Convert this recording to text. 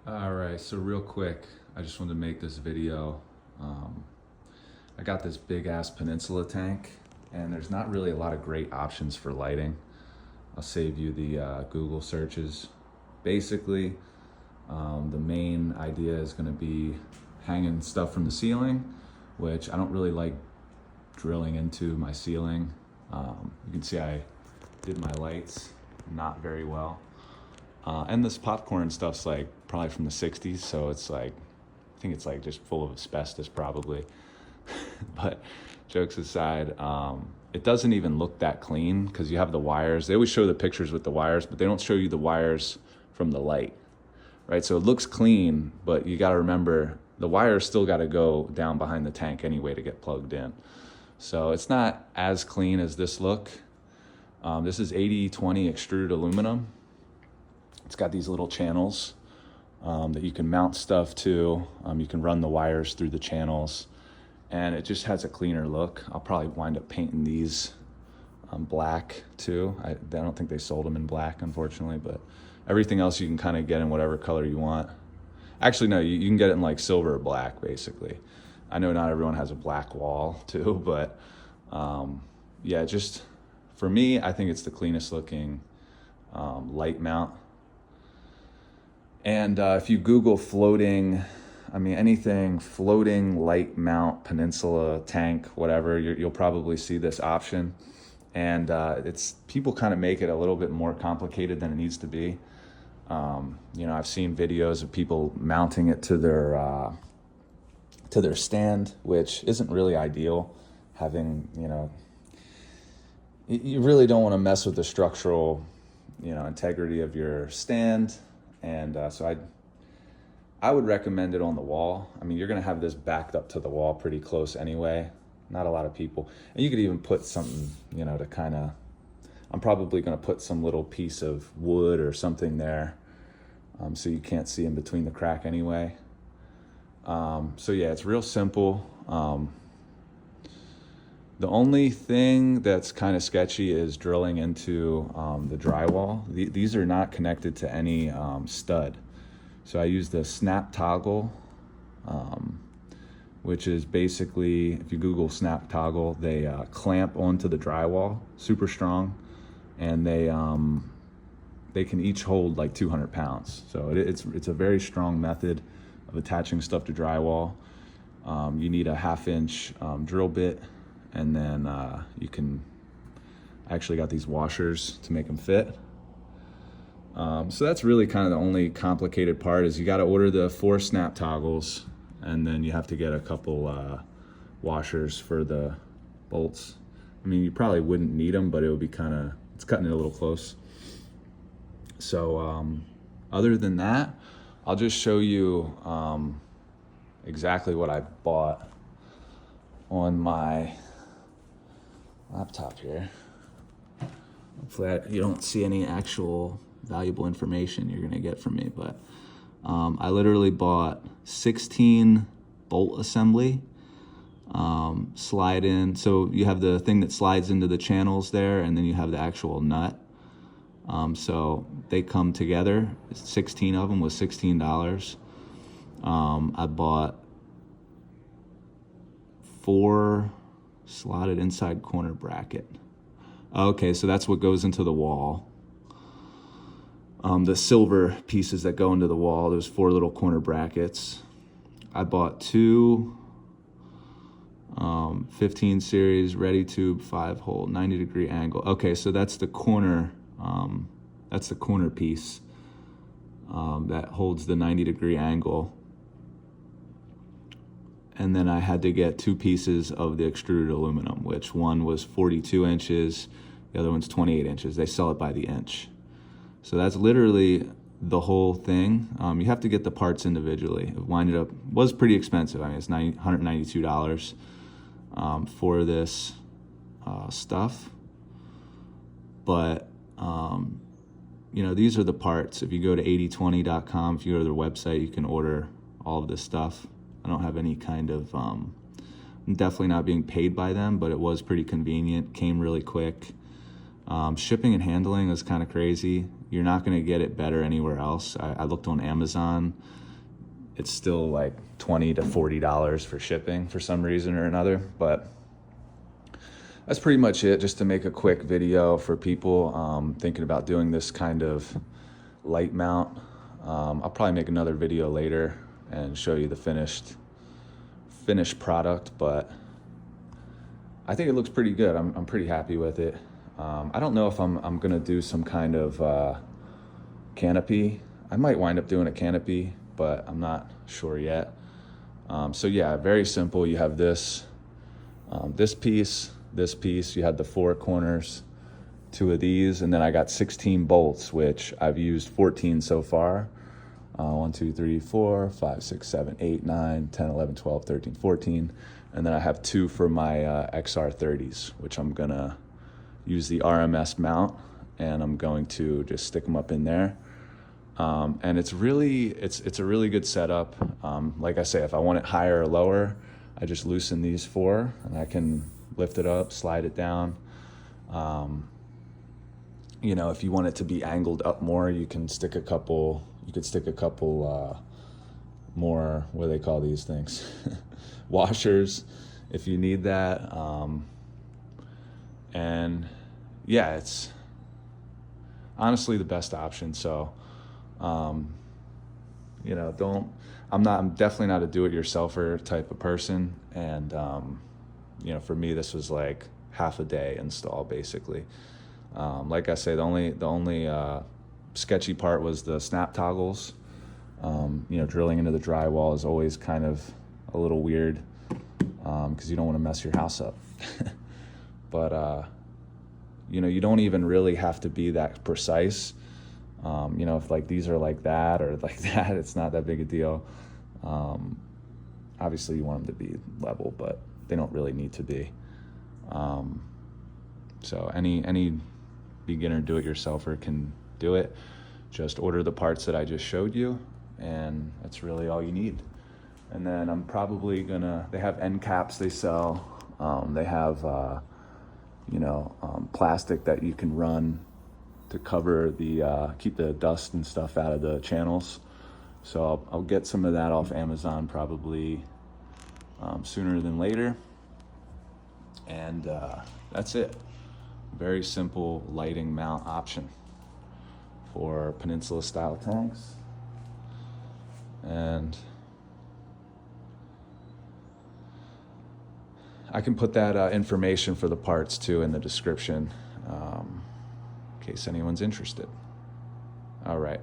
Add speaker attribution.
Speaker 1: All right, so real quick, I just wanted to make this video. I got this big ass Peninsula tank, and there's not really a lot of great options for lighting. I'll save you the Google searches. Basically, the main idea is going to be hanging stuff from the ceiling, which I don't really like drilling into my ceiling. You can see I did my lights not very well. And this popcorn stuff's like probably from the 60s, so it's like, I think it's like just full of asbestos probably. But jokes aside, it doesn't even look that clean because you have the wires. They always show the pictures with the wires, but they don't show you the wires from the light, right? So it looks clean, but you got to remember the wires still got to go down behind the tank anyway to get plugged in. So it's not as clean as this look. This is 80/20 extruded aluminum. It's got these little channels that you can mount stuff to. You can run the wires through the channels, and it just has a cleaner look. I'll probably wind up painting these black too. I don't think they sold them in black, unfortunately, but everything else you can kind of get in whatever color you want. Actually, no, you can get it in like silver or black, basically. I know not everyone has a black wall too, but yeah, just for me, I think it's the cleanest looking light mount. And if you Google floating, anything floating light mount, Peninsula, tank, whatever, you'll probably see this option. And it's people kind of make it a little bit more complicated than it needs to be. I've seen videos of people mounting it to their stand, which isn't really ideal. Having, you really don't want to mess with the structural, integrity of your stand. And so I would recommend it on the wall. You're going to have this backed up to the wall pretty close anyway. Not a lot of people. And you could even put something, to kind of, I'm probably going to put some little piece of wood or something there so you can't see in between the crack anyway. So yeah, it's real simple. The only thing that's kind of sketchy is drilling into the drywall. These are not connected to any stud. So I use the snap toggle, which is basically, if you Google snap toggle, they clamp onto the drywall, super strong, and they can each hold like 200 pounds. So it's a very strong method of attaching stuff to drywall. You need a 1/2 inch drill bit. And then you can actually got these washers to make them fit. So that's really kind of the only complicated part is you got to order the 4 snap toggles, and then you have to get a couple washers for the bolts. You probably wouldn't need them, but it would be it's cutting it a little close. So other than that, I'll just show you exactly what I bought on my laptop here. Hopefully you don't see any actual valuable information you're gonna get from me, but I literally bought 16 bolt assembly, slide in. So you have the thing that slides into the channels there, and then you have the actual nut. So they come together. 16 of them was $16. I bought 4 slotted inside corner bracket. Okay, so that's what goes into the wall. The silver pieces that go into the wall, there's 4 little corner brackets. I bought 2 15 series ready tube 5-hole 90-degree angle. Okay, so that's the corner piece that holds the 90-degree angle. And then I had to get 2 pieces of the extruded aluminum, which one was 42 inches, the other one's 28 inches. They sell it by the inch. So that's literally the whole thing. You have to get the parts individually. It was pretty expensive. It's $192 for this stuff. But, these are the parts. If you go to 8020.com, if you go to their website, you can order all of this stuff. I don't have any kind of, I'm definitely not being paid by them, but it was pretty convenient, came really quick. Shipping and handling is kind of crazy. You're not going to get it better anywhere else. I looked on Amazon. It's still like $20 to $40 for shipping for some reason or another, but that's pretty much it, just to make a quick video for people thinking about doing this kind of light mount. I'll probably make another video later and show you the finished product, but I think it looks pretty good. I'm pretty happy with it. I don't know if I'm gonna do some kind of canopy. I might wind up doing a canopy, but I'm not sure yet. So yeah, very simple. You have this piece, you had the 4 corners, 2 of these, and then I got 16 bolts, which I've used 14 so far. 1, 2, 3, 4, 5, 6, 7, 8, 9, 10, 11, 12, 13, 14. And then I have 2 for my XR30s, which I'm gonna use the RMS mount, and I'm going to just stick them up in there. And it's a really good setup. Like I say, if I want it higher or lower, I just loosen these 4 and I can lift it up, slide it down. You know, if you want it to be angled up more, you can stick a couple more, what do they call these things? Washers, if you need that. And yeah, it's honestly the best option. So, you know, I'm definitely not a do-it-yourselfer type of person. And, you know, for me, this was like half a day install basically. Like I say, the only sketchy part was the snap toggles. You know, drilling into the drywall is always kind of a little weird, because you don't want to mess your house up. But, you know, you don't even really have to be that precise. You know, if like these are like that or like that, it's not that big a deal. Obviously you want them to be level, but they don't really need to be. So any beginner do-it-yourselfer can do it. Just order the parts that I just showed you, and that's really all you need. And then I'm probably they have end caps they sell. They have, you know, plastic that you can run to cover keep the dust and stuff out of the channels. So I'll get some of that off Amazon probably sooner than later. And that's it. Very simple lighting mount option for Peninsula style tanks. And I can put that information for the parts too in the description, in case anyone's interested. All right.